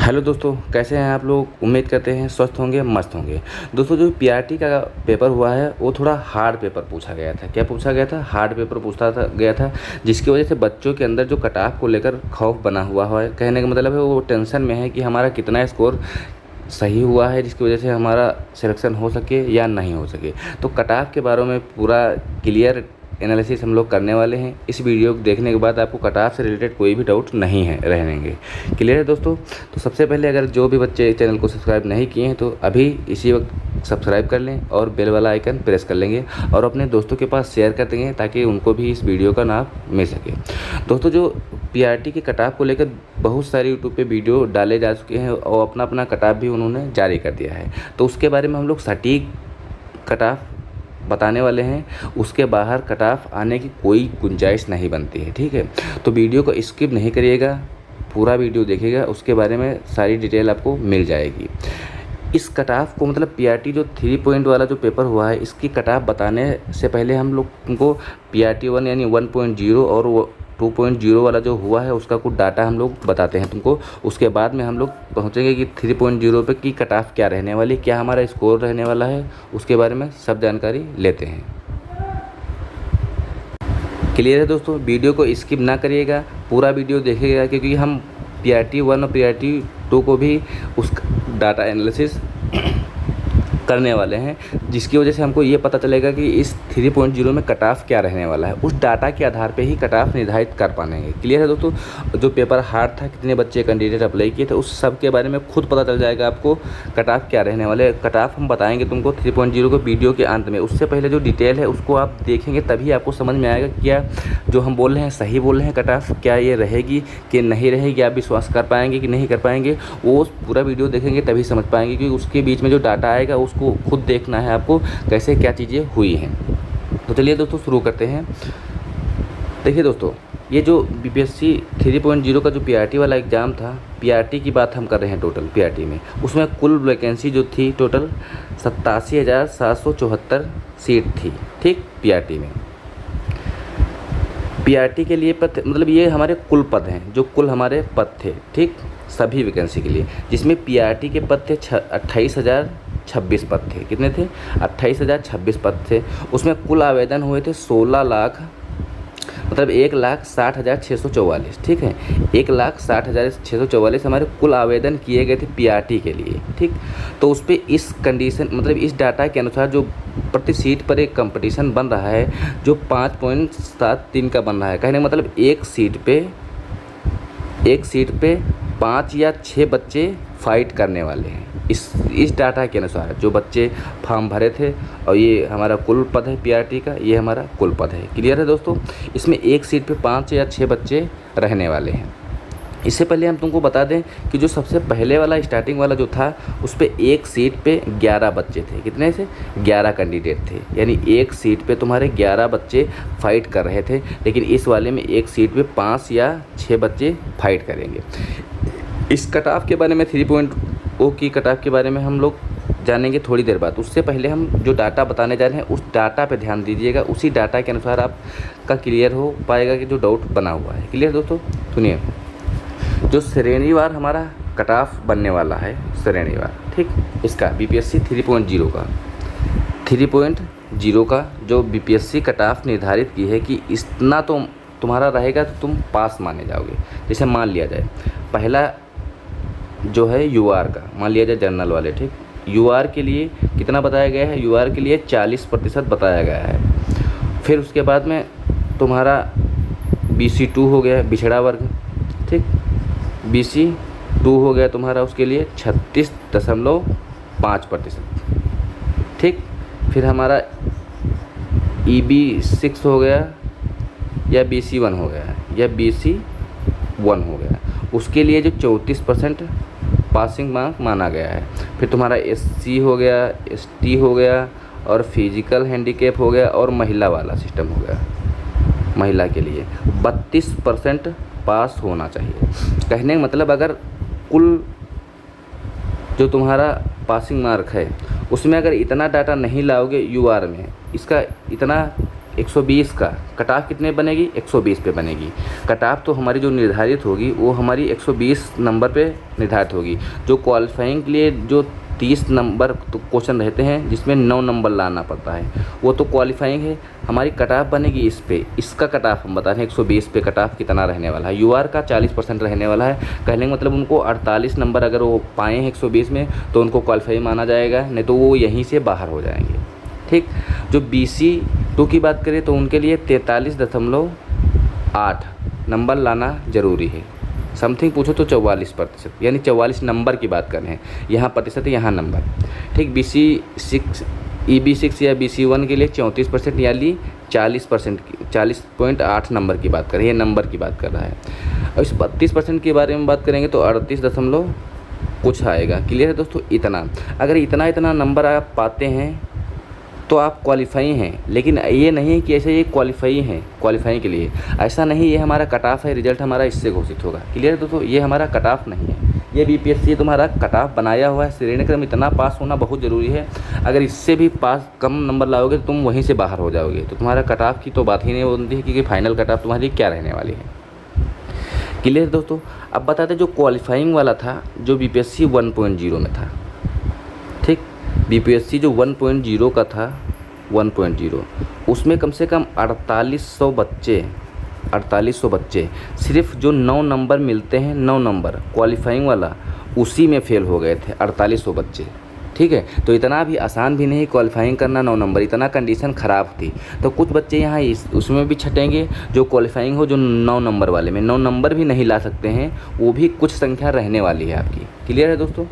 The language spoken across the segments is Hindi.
हेलो दोस्तों, कैसे हैं आप लोग। उम्मीद करते हैं स्वस्थ होंगे, मस्त होंगे। दोस्तों, जो पीआरटी का पेपर हुआ है वो थोड़ा हार्ड पेपर पूछा गया था। क्या पूछा गया था? हार्ड पेपर गया था, जिसकी वजह से बच्चों के अंदर जो कट ऑफ को लेकर खौफ बना हुआ है। कहने का मतलब है वो टेंशन में है कि हमारा कितना स्कोर सही हुआ है, जिसकी वजह से हमारा सिलेक्शन हो सके या नहीं हो सके। तो कट ऑफ के बारे में पूरा क्लियर एनालिसिस हम लोग करने वाले हैं। इस वीडियो को देखने के बाद आपको कट ऑफ से रिलेटेड कोई भी डाउट नहीं है रहेंगे। क्लियर है दोस्तों? तो सबसे पहले अगर जो भी बच्चे चैनल को सब्सक्राइब नहीं किए हैं तो अभी इसी वक्त सब्सक्राइब कर लें और बेल वाला आइकन प्रेस कर लेंगे और अपने दोस्तों के पास शेयर कर देंगे ताकि उनको भी इस वीडियो का लाभ मिल सके। दोस्तों, जो पीआरटी के कट ऑफ को लेकर बहुत सारे यूट्यूब पे वीडियो डाले जा चुके हैं और अपना अपना कट ऑफ भी उन्होंने जारी कर दिया है। तो उसके बारे में हम लोग सटीक कट ऑफ बताने वाले हैं। उसके बाहर कट ऑफ आने की कोई गुंजाइश नहीं बनती है। ठीक है, तो वीडियो को स्किप नहीं करिएगा, पूरा वीडियो देखिएगा, उसके बारे में सारी डिटेल आपको मिल जाएगी। इस कट ऑफ को मतलब पीआरटी जो 3 पॉइंट वाला जो पेपर हुआ है, इसकी कट ऑफ बताने से पहले हम लोग को पीआरटी 1 यानी 1.0 और वो 2.0 वाला जो हुआ है उसका कुछ डाटा हम लोग बताते हैं तुमको। उसके बाद में हम लोग पहुंचेंगे कि 3.0 पे की कट ऑफ क्या रहने वाली, क्या हमारा स्कोर रहने वाला है, उसके बारे में सब जानकारी लेते हैं। क्लियर है दोस्तों? वीडियो को स्किप ना करिएगा, पूरा वीडियो देखिएगा, क्योंकि हम पीआरटी 1 और पीआरटी 2 को भी उस डाटा एनालिसिस करने वाले हैं, जिसकी वजह से हमको ये पता चलेगा कि इस 3.0 में कट ऑफ क्या रहने वाला है। उस डाटा के आधार पे ही कट ऑफ निर्धारित कर पाएंगे। क्लियर है दोस्तों? जो पेपर हार्ड था, कितने बच्चे कैंडिडेट अप्लाई किए थे, उस सब के बारे में खुद पता चल जाएगा आपको कट ऑफ क्या रहने वाले। कट ऑफ हम बताएंगे तुमको 3.0 को वीडियो के अंत में। उससे पहले जो डिटेल है उसको आप देखेंगे तभी आपको समझ में आएगा क्या जो हम बोल रहे हैं सही बोल रहे हैं। कट ऑफ क्या ये रहेगी कि नहीं रहेगी, आप विश्वास कर पाएंगे कि नहीं कर पाएंगे, वो पूरा वीडियो देखेंगे तभी समझ पाएंगे, क्योंकि उसके बीच में जो डाटा आएगा उसको खुद देखना है आपको कैसे क्या चीज़ें हुई हैं। तो चलिए दोस्तों शुरू करते हैं। देखिए दोस्तों, ये जो बीपीएससी 3.0 का जो पीआरटी वाला एग्ज़ाम था, पीआरटी की बात हम कर रहे हैं टोटल पीआरटी में, उसमें कुल वैकेंसी जो थी टोटल 87,774 सीट थी। ठीक, पीआरटी में पीआरटी के लिए पद मतलब ये हमारे कुल पद हैं, जो कुल हमारे पद थे। ठीक, सभी वैकेंसी के लिए, जिसमें पीआरटी के पद थे 28,026 पद थे। कितने थे? 28,026 पद थे। उसमें कुल आवेदन हुए थे 16 लाख मतलब 1,60,644। ठीक है, 1,60,644 हमारे कुल आवेदन किए गए थे पीआरटी के लिए। ठीक, तो उस पर इस कंडीशन मतलब इस डाटा के अनुसार जो प्रति सीट पर एक कंपटीशन बन रहा है, जो 5.73 का बन रहा है। कहने का मतलब एक सीट पे 5 या 6 बच्चे फाइट करने वाले हैं। इस डाटा के अनुसार जो बच्चे फॉर्म भरे थे, और ये हमारा कुल पद है पीआरटी का, ये हमारा कुल पद है। क्लियर है दोस्तों? इसमें एक सीट पे 5 या 6 बच्चे रहने वाले हैं। इससे पहले हम तुमको बता दें कि जो सबसे पहले वाला स्टार्टिंग वाला जो था, उस पर एक सीट पे 11 बच्चे थे। कितने से? 11 कैंडिडेट थे, यानी एक सीट पे तुम्हारे 11 बच्चे फाइट कर रहे थे। लेकिन इस वाले में एक सीट पे 5 या 6 बच्चे फाइट करेंगे। इस कट ऑफ के बारे में 3.0 की कट ऑफ के बारे में हम लोग जानेंगे थोड़ी देर बाद। उससे पहले हम जो डाटा बताने जा रहे हैं उस डाटा पे ध्यान दीजिएगा। उसी डाटा के अनुसार आपका क्लियर हो पाएगा कि जो डाउट बना हुआ है। क्लियर दोस्तों? सुनिए, जो श्रेणीवार हमारा कट ऑफ बनने वाला है, श्रेणीवार, ठीक, इसका बीपीएससी 3.0 का जो बीपीएससी कट ऑफ निर्धारित की है कि इतना तो तुम्हारा रहेगा तो तुम पास माने जाओगे। जैसे मान लिया जाए पहला जो है यूआर का, मान लिया जाए जनरल वाले। ठीक, यूआर के लिए कितना बताया गया है? यूआर के लिए 40% बताया गया है। फिर उसके बाद में तुम्हारा BC2 हो गया, बिछड़ा वर्ग। ठीक, BC2 हो गया तुम्हारा, उसके लिए 36.5%। ठीक, फिर हमारा EB6 हो गया, या BC1 हो गया, या BC1 हो गया, उसके लिए जो 34% पासिंग मार्क माना गया है। फिर तुम्हारा SC हो गया, ST हो गया, और फिजिकल हैंडीकैप हो गया, और महिला वाला सिस्टम हो गया। महिला के लिए 32% पास होना चाहिए। कहने का मतलब अगर कुल जो तुम्हारा पासिंग मार्क है उसमें अगर इतना डाटा नहीं लाओगे यूआर में, इसका इतना 120 का कट ऑफ कितने बनेगी, 120 पे बनेगी। कट ऑफ तो हमारी जो निर्धारित होगी वो हमारी 120 नंबर पे निर्धारित होगी। जो क्वालिफाइंग के लिए जो 30 नंबर तो क्वेश्चन रहते हैं जिसमें 9 नंबर लाना पड़ता है, वो तो क्वालिफाइंग है। हमारी कट ऑफ बनेगी इस पे, इसका कट ऑफ हम बता रहे हैं 120 पे कट ऑफ कितना रहने वाला है। यूआर का 40% रहने वाला है। कहने का मतलब उनको 48 नंबर अगर वो पाए हैं 120 में तो उनको क्वालिफाई माना जाएगा, नहीं तो वो यहीं से बाहर हो जाएंगे। ठीक। जो BC2 की बात करें तो उनके लिए 43.8 नंबर लाना ज़रूरी है। समथिंग पूछो तो 44%, यानी 44 नंबर की बात कर रहे हैं, यहाँ प्रतिशत है यहाँ नंबर। ठीक। BC6 EB6 या BC1 के लिए 34% यानी 40% 40.8 नंबर की बात कर रहे हैं, ये नंबर की बात कर रहा है। और इस 32% के बारे में बात करेंगे तो 38 दशमलव कुछ आएगा। क्लियर है दोस्तों। इतना अगर इतना नंबर आप पाते हैं तो आप क्वालिफाई हैं, लेकिन ये नहीं है कि ऐसे ये क्वालिफाई हैं क्वालिफाई के लिए, ऐसा नहीं। ये हमारा कट ऑफ है, रिजल्ट हमारा इससे घोषित होगा। क्लियर है दोस्तों। ये हमारा कट ऑफ नहीं है, ये BPSC तुम्हारा कट ऑफ बनाया हुआ है। श्रेणी क्रम इतना पास होना बहुत ज़रूरी है। अगर इससे भी पास कम नंबर लाओगे तो तुम वहीं से बाहर हो जाओगे, तो तुम्हारा कट ऑफ की तो बात ही नहीं बनती है कि फाइनल कट ऑफ तुम्हारी क्या रहने वाली है। क्लियर है दोस्तों। अब बताते जो क्वालिफाइंग वाला था जो BPSC 1.0 में था। ठीक। BPSC जो 1.0 का था 1.0 उसमें कम से कम 4800 बच्चे सिर्फ जो 9 नंबर मिलते हैं, 9 नंबर क्वालिफाइंग वाला, उसी में फेल हो गए थे 4800 बच्चे। ठीक है। तो इतना भी आसान भी नहीं क्वालिफाइंग करना 9 नंबर, इतना कंडीशन ख़राब थी। तो कुछ बच्चे यहाँ उसमें भी छटेंगे जो क्वालिफाइंग हो, जो 9 नंबर वाले में 9 नंबर भी नहीं ला सकते हैं, वो भी कुछ संख्या रहने वाली है आपकी। क्लियर है दोस्तों।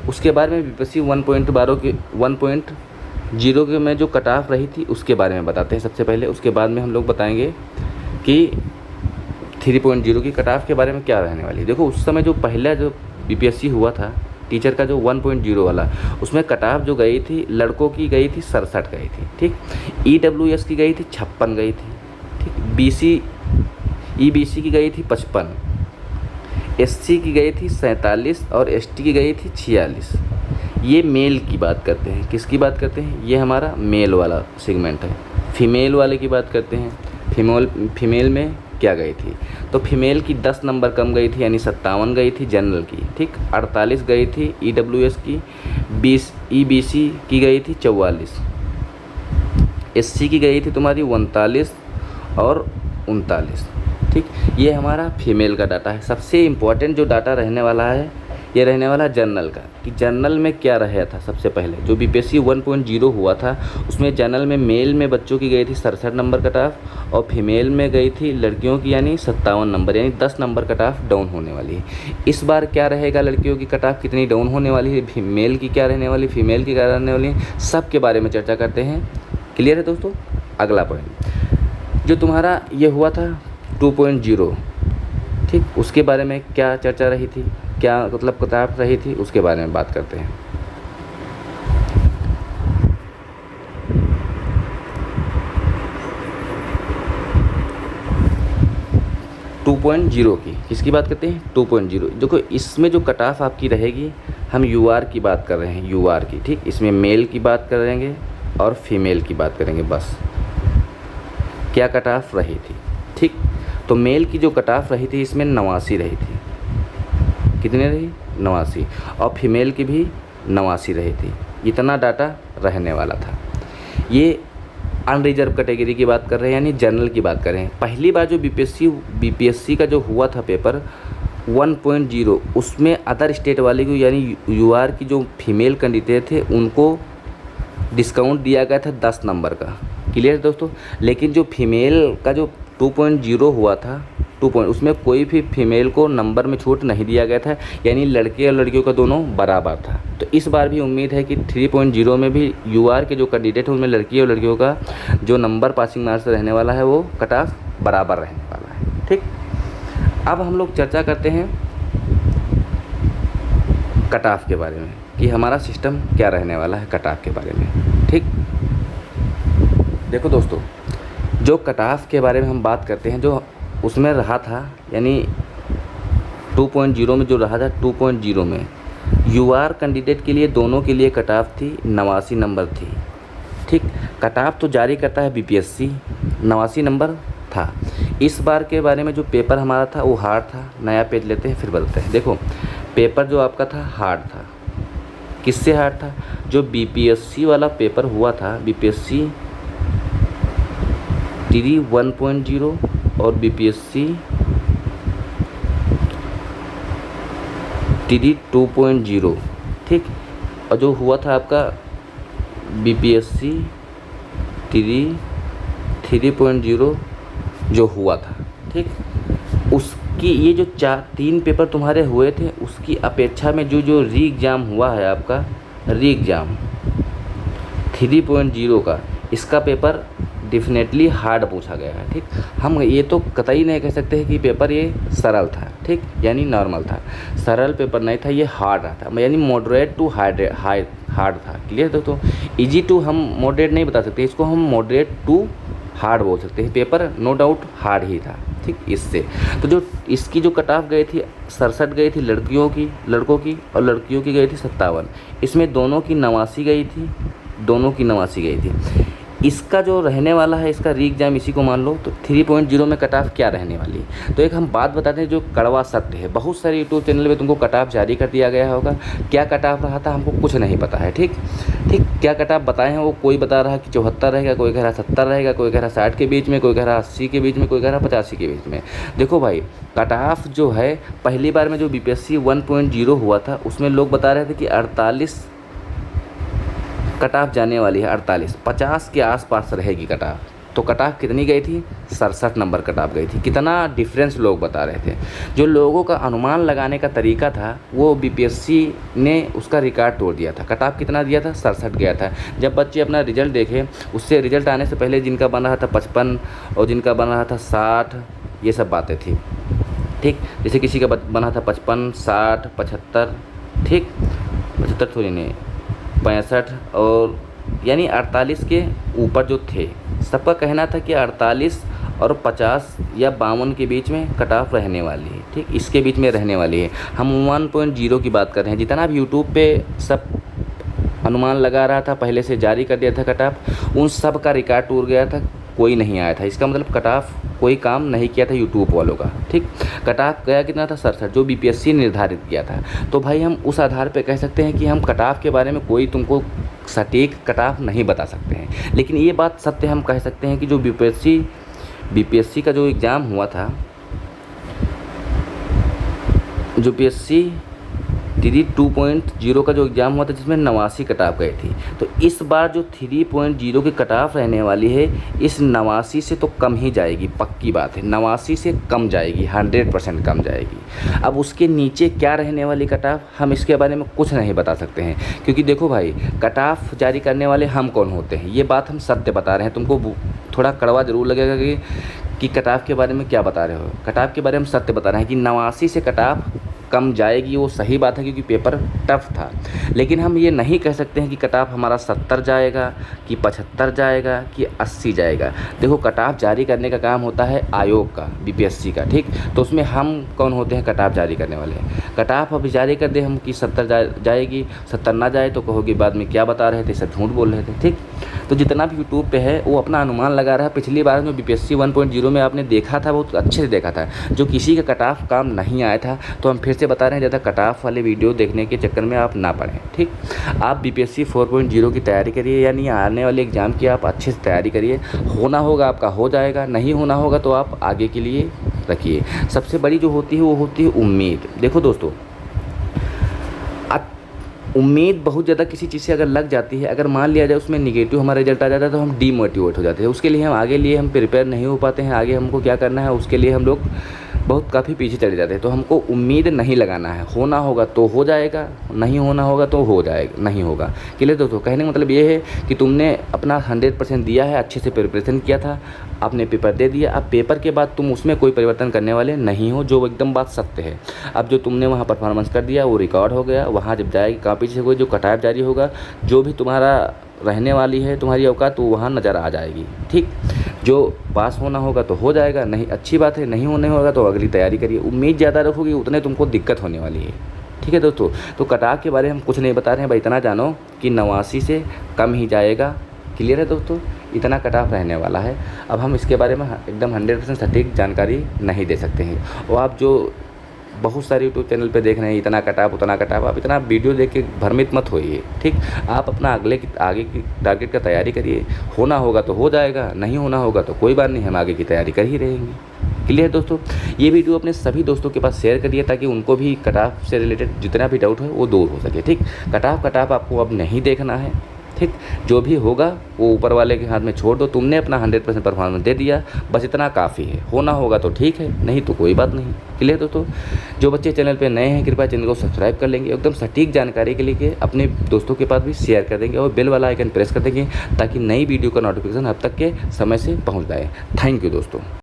उसके बाद में BPSC 1.12 के 1.0 के में जो कट ऑफ रही थी उसके बारे में बताते हैं सबसे पहले। उसके बाद में हम लोग बताएंगे कि 3.0 की कट ऑफ के बारे में क्या रहने वाली है। देखो उस समय जो पहला जो BPSC हुआ था टीचर का जो 1.0 वाला, उसमें कट ऑफ जो गई थी लड़कों की गई थी 67 गई थी। ठीक। EWS की गई थी 56 गई थी। ठीक। EBC की गई थी 55, SC की गई थी 47 और ST की गई थी 46। ये मेल की बात करते हैं। किसकी बात करते हैं, ये हमारा मेल वाला सेगमेंट है। फीमेल वाले की बात करते हैं। फीमेल में क्या गई थी, तो फीमेल की 10 नंबर कम गई थी, यानी 57 गई थी जनरल की। ठीक। 48 गई थी EWS की, 20 EBC की गई थी 44, SC की गई थी तुम्हारी 39 और 39। ठीक। ये हमारा फीमेल का डाटा है। सबसे इम्पोर्टेंट जो डाटा रहने वाला है ये रहने वाला जनरल का, कि जनरल में क्या रहा था। सबसे पहले जो BPSC 1.0 हुआ था उसमें जनरल में मेल में बच्चों की गई थी 67 नंबर कट ऑफ, और फीमेल में गई थी लड़कियों की यानी 57 नंबर, यानी 10 नंबर कट ऑफ डाउन होने वाली है। इस बार क्या रहेगा, लड़कियों की कट ऑफ कितनी डाउन होने वाली है, फीमेल की क्या रहने वाली, फीमेल की क्या रहने वाली है, सब के बारे में चर्चा करते हैं। क्लियर है दोस्तों। अगला पॉइंट जो तुम्हारा ये हुआ था 2.0, ठीक, उसके बारे में क्या चर्चा रही थी, क्या मतलब किताब रही थी, उसके बारे में बात करते हैं। टू पॉइंट जीरो की किसकी बात करते हैं, 2.0। देखो इसमें जो कट ऑफ आपकी रहेगी, हम UR की बात कर रहे हैं, UR की। ठीक, इसमें मेल की बात करेंगे और फीमेल की बात करेंगे। बस क्या कट ऑफ रही थी। ठीक, तो मेल की जो कट ऑफ रही थी इसमें 89 रही थी। कितने रही, 89, और फीमेल की भी 89 रही थी। इतना डाटा रहने वाला था। ये अनरिजर्व कैटेगरी की बात कर रहे हैं, यानी जनरल की बात कर रहे हैं। पहली बार जो BPSC का जो हुआ था पेपर 1.0, उसमें अदर स्टेट वाले को यानी UR की जो फीमेल कैंडिडेट थे उनको डिस्काउंट दिया गया था 10 नंबर का। क्लियर है दोस्तों। लेकिन जो फीमेल का जो 2.0 हुआ था, उसमें कोई भी फीमेल को नंबर में छूट नहीं दिया गया था, यानी लड़के और लड़कियों का दोनों बराबर था। तो इस बार भी उम्मीद है कि 3.0 में भी UR के जो कैंडिडेट हैं उनमें लड़की और लड़कियों का जो नंबर पासिंग मार्क्स रहने वाला है वो कट ऑफ बराबर रहने वाला है। ठीक, अब हम लोग चर्चा करते हैं कट ऑफ के बारे में कि हमारा सिस्टम क्या रहने वाला है कट ऑफ के बारे में। ठीक, देखो दोस्तों, जो कट ऑफ के बारे में हम बात करते हैं, जो उसमें रहा था यानी 2.0 में जो रहा था, 2.0 में UR कैंडिडेट के लिए दोनों के लिए कट ऑफ थी 89 नंबर थी। ठीक। कट ऑफ तो जारी करता है बीपीएससी, 89 नंबर था। इस बार के बारे में जो पेपर हमारा था वो हार्ड था। नया पेज लेते हैं फिर बदलते हैं। देखो पेपर जो आपका था हार्ड था। किससे हार्ड था? जो बीपीएससी वाला पेपर हुआ था, बीपीएससी 1.0 और बीपीएससी 2.0, ठीक। और जो हुआ था आपका बीपीएससी 3.0 जो हुआ था, ठीक। उसकी ये जो 3 पेपर तुम्हारे हुए थे उसकी अपेक्षा में जो री एग्ज़ाम हुआ है आपका, री एग्ज़ाम 3.0 का, इसका पेपर डेफिनेटली हार्ड पूछा गया है, ठीक। हम ये तो कतई नहीं कह सकते हैं कि पेपर ये सरल था, ठीक, यानी नॉर्मल था। सरल पेपर नहीं था, ये हार्ड रहा था, यानी मॉडरेट टू हार्ड था। क्लियर? तो इजी टू हम मॉडरेट नहीं बता सकते, इसको हम मॉडरेट टू हार्ड बोल सकते हैं। पेपर नो डाउट हार्ड ही था, ठीक। इससे तो जो इसकी जो कट ऑफ गई थी 67 गई थी लड़कों की, और लड़कियों की गई थी 57। इसमें दोनों की 89 गई थी, दोनों की 89 गई थी। इसका जो रहने वाला है, इसका री एग्ज़ाम इसी को मान लो, तो 3.0 में कट ऑफ क्या रहने वाली है। तो एक हम बात बताते हैं जो कड़वा सत्य है। बहुत सारे यूट्यूब चैनल पे तुमको कट ऑफ जारी कर दिया गया होगा, क्या कट ऑफ रहा था हमको कुछ नहीं पता है, ठीक। क्या कट ऑफ बताए हैं वो कोई बता रहा है कि 74 रहेगा, कोई कह रहा 70 रहेगा, कोई कह रहा 60 के बीच में, कोई कह रहा 80 के बीच में, कोई कह रहा 85 के बीच में। देखो भाई कट ऑफ जो है पहली बार में जो बीपीएससी 1.0 हुआ था उसमें लोग बता रहे थे कि 48 कट ऑफ जाने वाली है, 48, 50 के आसपास रहेगी कट ऑफ। तो कट ऑफ कितनी गई थी? 67 नंबर कट ऑफ गई थी। कितना डिफरेंस लोग बता रहे थे। जो लोगों का अनुमान लगाने का तरीका था वो बीपीएससी ने उसका रिकॉर्ड तोड़ दिया था। कट ऑफ कितना दिया था? 67 गया था। जब बच्चे अपना रिजल्ट देखे, उससे रिजल्ट आने से पहले जिनका बन रहा था 55 और जिनका बन रहा था 60, ये सब बातें थी, ठीक। जैसे किसी का बना था 55, 60, 75, ठीक, 75 थोड़ी नहीं, 65 और यानी 48 के ऊपर जो थे, सबका कहना था कि 48 और 50 या 52 के बीच में कट ऑफ रहने वाली है, ठीक, इसके बीच में रहने वाली है। हम 1.0 की बात कर रहे हैं। जितना भी यूट्यूब पे सब अनुमान लगा रहा था, पहले से जारी कर दिया था कट ऑफ, उन सब का रिकॉर्ड टूट गया था, कोई नहीं आया था। इसका मतलब कट ऑफ कोई काम नहीं किया था यूट्यूब वालों का, ठीक। कट ऑफ गया कितना था? 67, जो बीपीएससी निर्धारित किया था। तो भाई हम उस आधार पे कह सकते हैं कि हम कट ऑफ के बारे में कोई तुमको सटीक कट ऑफ नहीं बता सकते हैं, लेकिन ये बात सत्य हम कह सकते हैं कि जो बीपीएससी का जो एग्ज़ाम हुआ था, जो बीपीएससी 2.0 का जो एग्ज़ाम हुआ था जिसमें 89 कट ऑफ गई थी, तो इस बार जो 3.0 की कट ऑफ रहने वाली है इस 89 से तो कम ही जाएगी, पक्की बात है। 89 से कम जाएगी, 100% कम जाएगी। अब उसके नीचे क्या रहने वाली कट ऑफ, हम इसके बारे में कुछ नहीं बता सकते हैं, क्योंकि देखो भाई कट ऑफ जारी करने वाले हम कौन होते हैं, ये बात हम सत्य बता रहे हैं। तुमको थोड़ा कड़वा ज़रूर लगेगा कि कट ऑफ के बारे में क्या बता रहे हो। कट ऑफ के बारे में सत्य बता रहे हैं कि 89 से कट ऑफ कम जाएगी, वो सही बात है क्योंकि पेपर टफ था। लेकिन हम ये नहीं कह सकते हैं कि कट ऑफ हमारा 70 जाएगा कि 75 जाएगा कि 80 जाएगा। देखो कट ऑफ जारी करने का काम होता है आयोग का, बीपीएससी का, ठीक। तो उसमें हम कौन होते हैं? कट ऑफ जारी करने वाले। कट ऑफ अभी जारी कर दे हम कि 70 जाएगी, 70 ना जाए तो कहोगे बाद में क्या बता रहे थे, सब झूठ बोल रहे थे, ठीक। तो जितना भी यूट्यूब पे है वो अपना अनुमान लगा रहा है। पिछली बार में बीपीएससी 1.0 में आपने देखा था, बहुत अच्छे से देखा था, जो किसी का कट ऑफ काम नहीं आया था। तो हम फिर से बता रहे हैं, ज़्यादा कट ऑफ वाले वीडियो देखने के चक्कर में आप ना पड़ें, ठीक। आप बीपीएससी 4.0 की तैयारी करिए, यानी आने वाले एग्ज़ाम की आप अच्छे से तैयारी करिए। होना होगा आपका हो जाएगा, नहीं होना होगा तो आप आगे के लिए रखिए। सबसे बड़ी जो होती है वो होती है उम्मीद। देखो दोस्तों, उम्मीद बहुत ज़्यादा किसी चीज़ से अगर लग जाती है, अगर मान लिया जाए उसमें निगेटिव हमारा रिजल्ट आ जाता है तो हम डीमोटिवेट हो जाते हैं। उसके लिए हम आगे लिए हम प्रिपेयर नहीं हो पाते हैं। आगे हमको क्या करना है उसके लिए हम लोग बहुत काफ़ी पीछे चले जाते हैं। तो हमको उम्मीद नहीं लगाना है। होना होगा तो हो जाएगा, नहीं होना होगा तो हो जाएगा, नहीं होगा। क्लियर दोस्तों? कहने का मतलब ये है कि तुमने अपना 100% दिया है, अच्छे से प्रिपरेशन किया था, आपने पेपर दे दिया। अब पेपर के बाद तुम उसमें कोई परिवर्तन करने वाले नहीं हो, जो एकदम बात सत्य है। अब जो तुमने वहाँ परफॉर्मेंस कर दिया वो रिकॉर्ड हो गया। वहाँ जब जाएगी कॉपी से कोई जो कट ऑफ जारी होगा, जो भी तुम्हारा रहने वाली है तुम्हारी औकात, तो वहाँ नज़र आ जाएगी, ठीक। जो पास होना होगा तो हो जाएगा, नहीं अच्छी बात है, नहीं होने होगा तो अगली तैयारी करिए। उम्मीद ज़्यादा रखोगी उतने तुमको दिक्कत होने वाली है, ठीक है दोस्तों। तो कट ऑफ के बारे में हम कुछ नहीं बता रहे हैं भाई, इतना जानो कि 89 से कम ही जाएगा। क्लियर है दोस्तों, इतना कट ऑफ रहने वाला है। अब हम इसके बारे में एकदम 100% सटीक जानकारी नहीं दे सकते हैं। और आप जो बहुत सारे यूट्यूब चैनल पे देख रहे हैं इतना कट ऑफ उतना कट ऑफ, आप इतना वीडियो देख के भ्रमित मत होइए, ठीक। आप अपना आगे की टारगेट का तैयारी करिए, होना होगा तो हो जाएगा, नहीं होना होगा तो कोई बात नहीं, हम आगे की तैयारी कर ही रहेंगे। क्लियर दोस्तों, ये वीडियो अपने सभी दोस्तों के पास शेयर करिए ताकि उनको भी कट ऑफ से रिलेटेड जितना भी डाउट है वो दूर हो सके, ठीक। कट ऑफ आपको अब नहीं देखना है, ठीक। जो भी होगा वो ऊपर वाले के हाथ में छोड़ दो, तुमने अपना 100% परफॉर्मेंस दे दिया, बस इतना काफ़ी है। होना होगा तो ठीक है, नहीं तो कोई बात नहीं। क्लियर दोस्तों, जो बच्चे चैनल पे नए हैं कृपया चैनल को सब्सक्राइब कर लेंगे, एकदम सटीक जानकारी के लिए अपने दोस्तों के पास भी शेयर कर देंगे और बेल वाला आइकन प्रेस कर देंगे ताकि नई वीडियो का नोटिफिकेशन अब तक के समय से पहुँच जाए। थैंक यू दोस्तों।